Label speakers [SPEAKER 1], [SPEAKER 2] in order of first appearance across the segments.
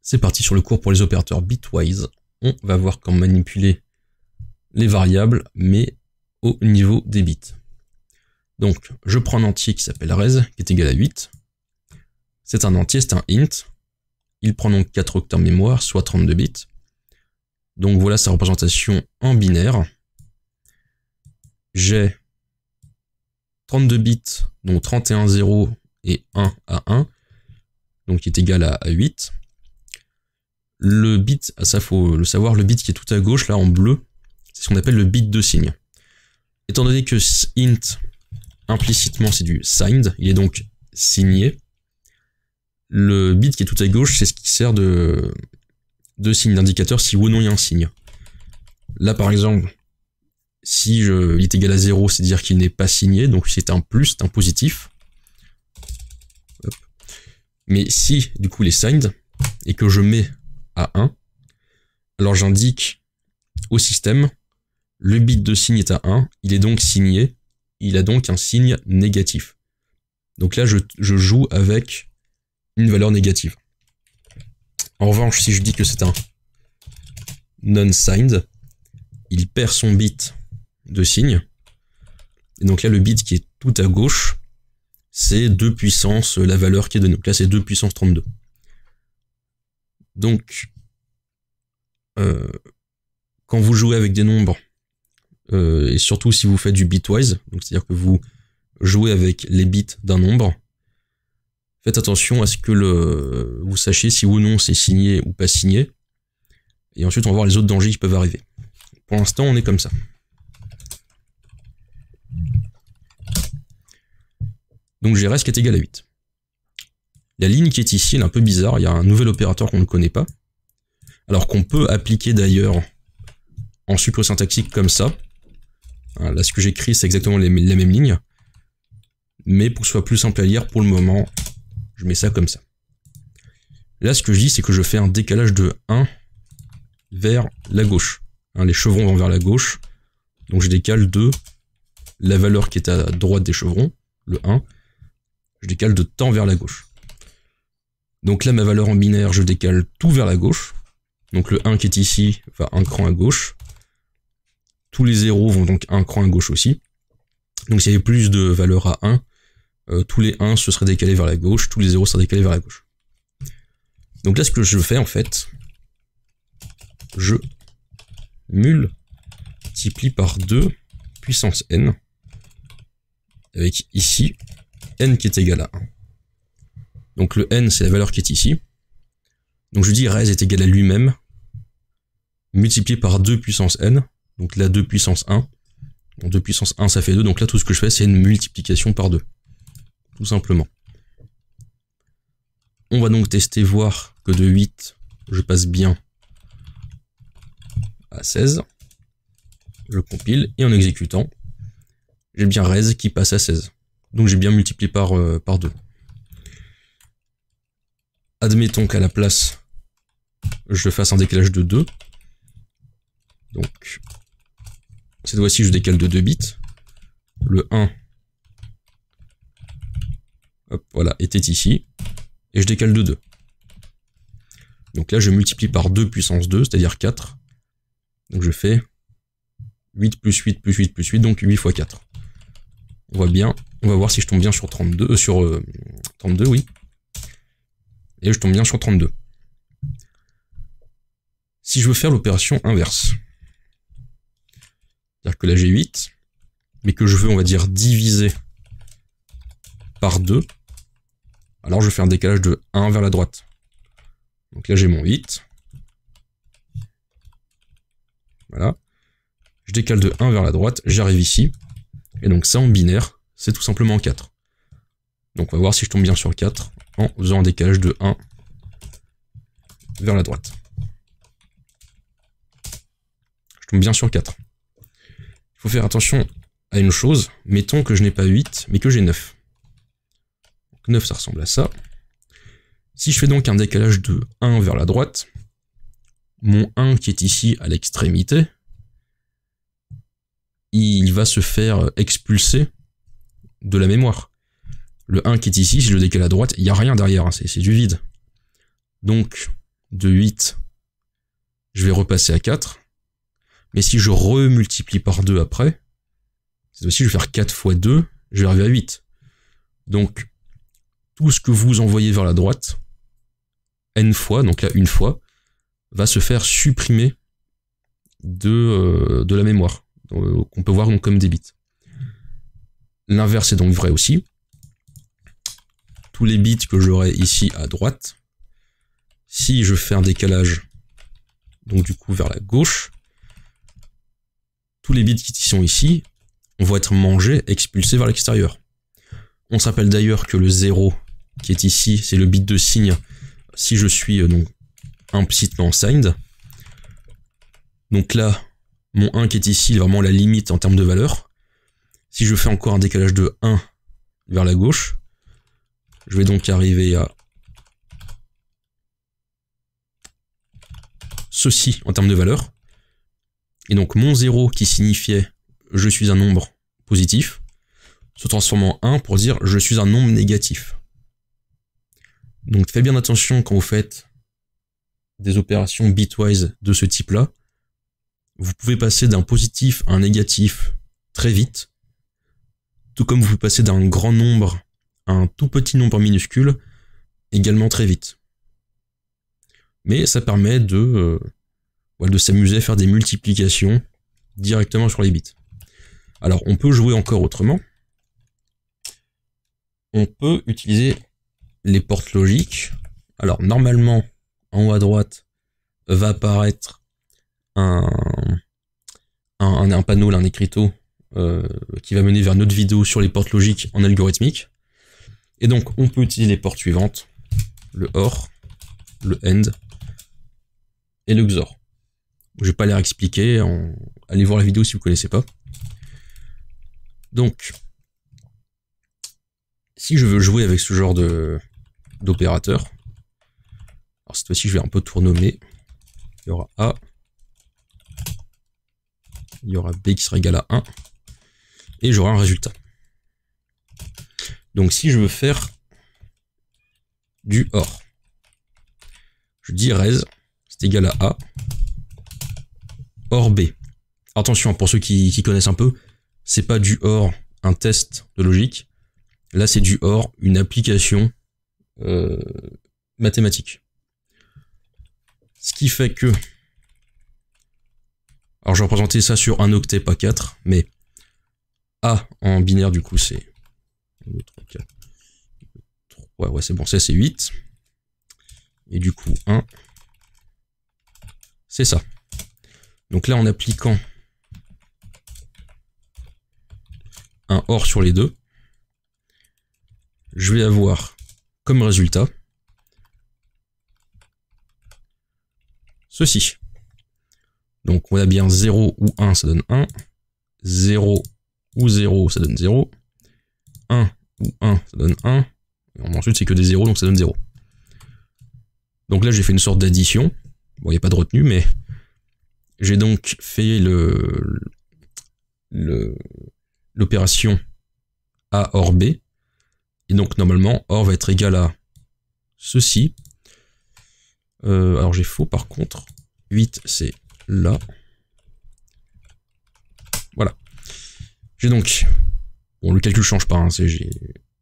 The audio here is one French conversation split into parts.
[SPEAKER 1] C'est parti sur le cours pour les opérateurs bitwise. On va voir comment manipuler les variables, mais au niveau des bits. Donc, je prends un entier qui s'appelle res, qui est égal à 8. C'est un entier, c'est un int. Il prend donc 4 octets de mémoire, soit 32 bits. Donc voilà sa représentation en binaire. J'ai 32 bits, donc 31 0 et 1 à 1, donc qui est égal à 8. Le bit, ça faut le savoir, le bit qui est tout à gauche, là en bleu, c'est ce qu'on appelle le bit de signe. Étant donné que int, implicitement, c'est du signed, il est donc signé, le bit qui est tout à gauche, c'est ce qui sert de signe d'indicateur si oui ou non il y a un signe. Là, par exemple, si il est égal à 0, c'est-à-dire qu'il n'est pas signé, donc c'est un plus, c'est un positif. Hop. Mais si, du coup, il est signed, et que je mets à 1, alors j'indique au système, le bit de signe est à 1, il est donc signé, il a donc un signe négatif. Donc là, je joue avec une valeur négative. En revanche, si je dis que c'est un non-signed, il perd son bit de signe. Et donc là, le bit qui est tout à gauche, c'est 2 puissance la valeur qui est donnée. Donc là, c'est 2 puissance 32. Donc, quand vous jouez avec des nombres, et surtout si vous faites du bitwise, donc c'est-à-dire que vous jouez avec les bits d'un nombre, faites attention à ce que vous sachiez si oui ou non c'est signé ou pas signé. Et ensuite, on va voir les autres dangers qui peuvent arriver. Pour l'instant, on est comme ça. Donc j'ai res qui est égal à 8. La ligne qui est ici, elle est un peu bizarre. Il y a un nouvel opérateur qu'on ne connaît pas. Alors qu'on peut appliquer d'ailleurs en suprasyntaxique comme ça. Là, ce que j'écris, c'est exactement les mêmes lignes. Mais pour que ce soit plus simple à lire, pour le moment, je mets ça comme ça. Là, ce que je dis, c'est que je fais un décalage de 1 vers la gauche. Les chevrons vont vers la gauche. Donc je décale de la valeur qui est à droite des chevrons, le 1. Je décale de temps vers la gauche. Donc là, ma valeur en binaire, je décale tout vers la gauche. Donc le 1 qui est ici va un cran à gauche. Tous les 0 vont donc un cran à gauche aussi. Donc s'il y avait plus de valeur à 1, tous les 1 se seraient décalés vers la gauche, tous les 0 seraient décalés vers la gauche. Donc là, ce que je fais en fait, je multiplie par 2 puissance n, avec ici n qui est égal à 1. Donc le n, c'est la valeur qui est ici. Donc je dis res est égal à lui-même, multiplié par 2 puissance n, donc là 2 puissance 1. Donc 2 puissance 1, ça fait 2, donc là tout ce que je fais, c'est une multiplication par 2. Tout simplement. On va donc tester, voir que de 8, je passe bien à 16. Je compile, et en exécutant, j'ai bien res qui passe à 16. Donc j'ai bien multiplié par 2. Admettons qu'à la place, je fasse un décalage de 2. Donc, cette fois-ci, je décale de 2 bits. Le 1, hop, voilà, était ici. Et je décale de 2. Donc là, je multiplie par 2 puissance 2, c'est-à-dire 4. Donc je fais 8 plus 8 plus 8 plus 8, donc 8 fois 4. On voit bien, on va voir si je tombe bien sur 32, 32, oui. Et je tombe bien sur 32. Si je veux faire l'opération inverse, c'est-à-dire que là j'ai 8, mais que je veux, on va dire, diviser par 2, alors je fais un décalage de 1 vers la droite. Donc là j'ai mon 8. Voilà. Je décale de 1 vers la droite, j'arrive ici. Et donc ça en binaire, c'est tout simplement 4. Donc on va voir si je tombe bien sur 4 en faisant un décalage de 1 vers la droite. Je tombe bien sur 4. Il faut faire attention à une chose. Mettons que je n'ai pas 8, mais que j'ai 9. Donc 9, ça ressemble à ça. Si je fais donc un décalage de 1 vers la droite, mon 1 qui est ici à l'extrémité, il va se faire expulser de la mémoire. Le 1 qui est ici, si je le décale à droite, il n'y a rien derrière, c'est du vide. Donc, de 8, je vais repasser à 4. Mais si je remultiplie par 2 après, cette fois-ci je vais faire 4 fois 2, je vais arriver à 8. Donc, tout ce que vous envoyez vers la droite, n fois, donc là une fois, va se faire supprimer de la mémoire, qu'on peut voir donc comme des bits. L'inverse est donc vrai aussi. Tous les bits que j'aurai ici à droite, si je fais un décalage, donc du coup vers la gauche, tous les bits qui sont ici vont être mangés, expulsés vers l'extérieur. On se rappelle d'ailleurs que le 0 qui est ici, c'est le bit de signe si je suis donc implicitement signed. Donc là, mon 1 qui est ici est vraiment la limite en termes de valeur. Si je fais encore un décalage de 1 vers la gauche, je vais donc arriver à ceci en termes de valeur. Et donc mon 0 qui signifiait je suis un nombre positif se transforme en 1 pour dire je suis un nombre négatif. Donc faites bien attention quand vous faites des opérations bitwise de ce type-là. Vous pouvez passer d'un positif à un négatif très vite, tout comme vous pouvez passer d'un grand nombre à un tout petit nombre minuscule également très vite. Mais ça permet de s'amuser à faire des multiplications directement sur les bits. Alors on peut jouer encore autrement. On peut utiliser les portes logiques. Alors normalement, en haut à droite, va apparaître un panneau, un écriteau, qui va mener vers notre vidéo sur les portes logiques en algorithmique. Et donc on peut utiliser les portes suivantes, le OR, le AND et le XOR. Je vais pas les réexpliquer, allez voir la vidéo si vous connaissez pas. Donc, si je veux jouer avec ce genre d'opérateur, alors cette fois-ci je vais un peu tout renommer. Il y aura A, il y aura B qui sera égal à 1, et j'aurai un résultat. Donc si je veux faire du OR, je dis res, c'est égal à A, OR B. Attention, pour ceux qui connaissent un peu, c'est pas du OR, un test de logique. Là, c'est du OR, une application mathématique. Ce qui fait que... Alors, je vais représenter ça sur un octet, pas 4, mais A en binaire, du coup, c'est... 2, 3, 4. Ouais, c'est bon, ça, c'est 8. Et du coup, 1, c'est ça. Donc là, en appliquant un OR sur les deux, je vais avoir comme résultat ceci. Donc on a bien 0 ou 1, ça donne 1. 0 ou 0, ça donne 0. 1 ou 1, ça donne 1. Et ensuite, c'est que des 0, donc ça donne 0. Donc là, j'ai fait une sorte d'addition. Bon, il n'y a pas de retenue, mais j'ai donc fait l'opération A OR B. Et donc, normalement, OR va être égal à ceci. Alors, j'ai faux, par contre. 8, c'est là. Voilà. J'ai donc... Bon, le calcul ne change pas, hein, j'ai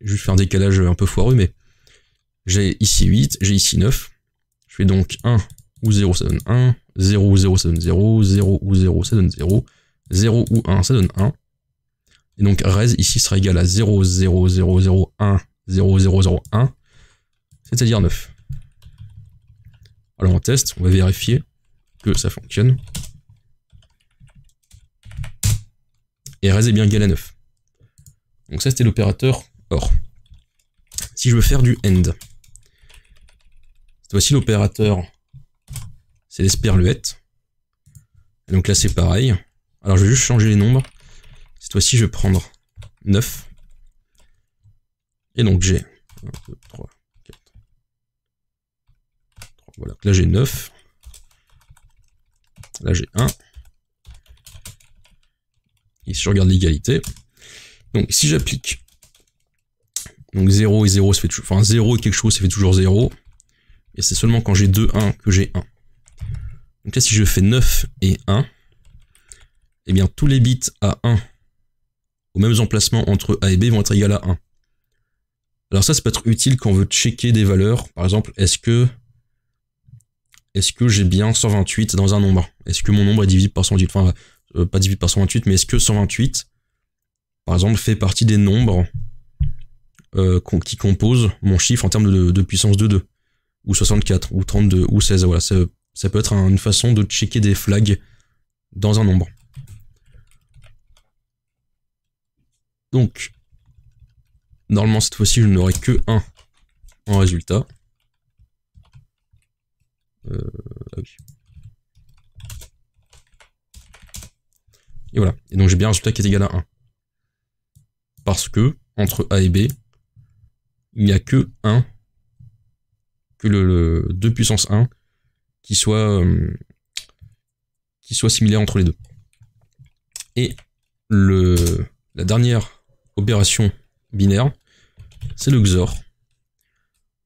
[SPEAKER 1] juste fait un décalage un peu foireux, mais j'ai ici 8, j'ai ici 9. Je fais donc 1 ou 0, ça donne 1. 0 ou 0, ça donne 0. 0 ou 0, ça donne 0. 0 ou 1, ça donne 1. Et donc, res, ici, sera égal à 0, 0, 0, 0, 1, 0, 0, 0, 1, c'est-à-dire 9. Alors, on teste, on va vérifier que ça fonctionne. Et res est bien égal à 9. Donc ça, c'était l'opérateur OR. Si je veux faire du AND, cette fois-ci, l'opérateur, c'est l'esperluette. Donc là, c'est pareil. Alors, je vais juste changer les nombres. Cette fois-ci, je vais prendre 9. Et donc, j'ai 1, 2, 3, 4. 3, voilà. Là, j'ai 9. Là, j'ai 1. Et si je regarde l'égalité, donc si j'applique donc 0 et 0, ça fait toujours, enfin 0 et quelque chose, ça fait toujours 0. Et c'est seulement quand j'ai 2, 1 que j'ai 1. Donc là, si je fais 9 et 1, eh bien tous les bits à 1 aux mêmes emplacements entre A et B vont être égaux à 1. Alors ça peut être utile quand on veut checker des valeurs. Par exemple, est-ce que j'ai bien 128 dans un nombre? Est-ce que mon nombre est divisible par 128? Enfin, pas divisible par 128, mais est-ce que 128, par exemple, fait partie des nombres qui composent mon chiffre en termes de puissance de 2, ou 64, ou 32, ou 16. Voilà, ça peut être une façon de checker des flags dans un nombre. Donc, normalement, cette fois-ci, je n'aurai que 1 en résultat. Ah oui. Et voilà. Et donc, j'ai bien un résultat qui est égal à 1. Parce que, entre A et B, il n'y a que 1, que le 2 puissance 1, qui soit similaire entre les deux. Et la dernière opération binaire, c'est le XOR.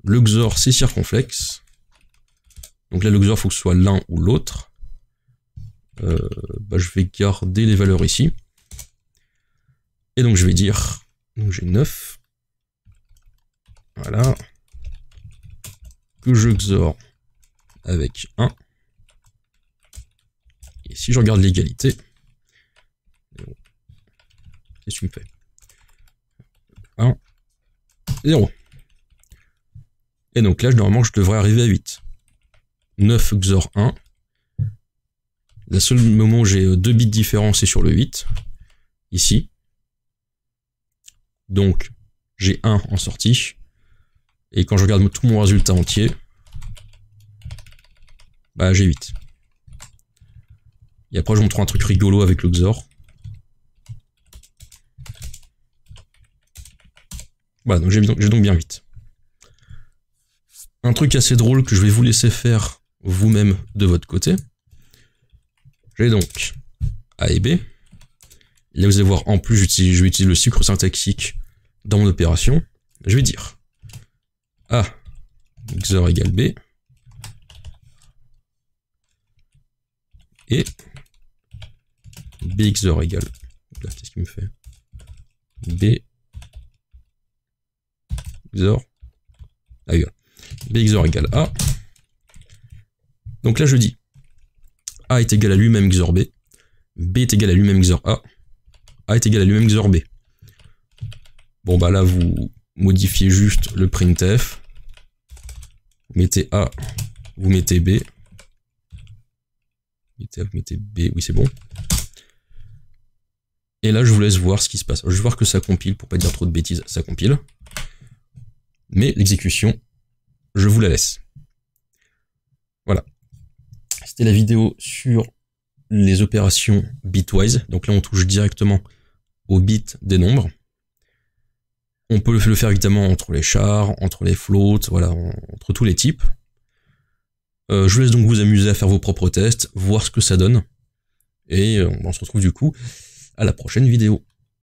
[SPEAKER 1] Le XOR, c'est circonflexe. Donc là, le XOR, il faut que ce soit l'un ou l'autre. Je vais garder les valeurs ici. Et donc, je vais dire, donc j'ai 9. Voilà. Que je XOR avec 1. Et si je regarde l'égalité, qu'est-ce que tu me fais? 1, 0. Et donc là, normalement, je devrais arriver à 8. 9 XOR 1. Le seul moment où j'ai 2 bits différents, c'est sur le 8. Ici. Donc, j'ai 1 en sortie. Et quand je regarde tout mon résultat entier, j'ai 8. Et après, je vous montre un truc rigolo avec le XOR. Voilà, donc j'ai donc bien 8. Un truc assez drôle que je vais vous laisser faire vous-même de votre côté. J'ai donc A et B. Et là, vous allez voir, en plus, je vais utiliser le sucre syntaxique dans mon opération. Je vais dire A XOR égale B. Et B XOR égale... Qu'est-ce qu'il me fait? B XOR... Ah oui, voilà. B XOR égale A. Donc là, je dis A est égal à lui-même XOR B. B est égal à lui-même XOR A. A est égal à lui-même XOR B. Bon, là, vous modifiez juste le printf. Vous mettez A, vous mettez B. Vous mettez B, oui, c'est bon. Et là, je vous laisse voir ce qui se passe. Je vais voir que ça compile, pour pas dire trop de bêtises, ça compile. Mais l'exécution, je vous la laisse. Voilà. C'était la vidéo sur les opérations bitwise. Donc là, on touche directement au bit des nombres. On peut le faire évidemment entre les chars, entre les floats, voilà, entre tous les types. Je vous laisse donc vous amuser à faire vos propres tests, voir ce que ça donne. Et on se retrouve du coup à la prochaine vidéo.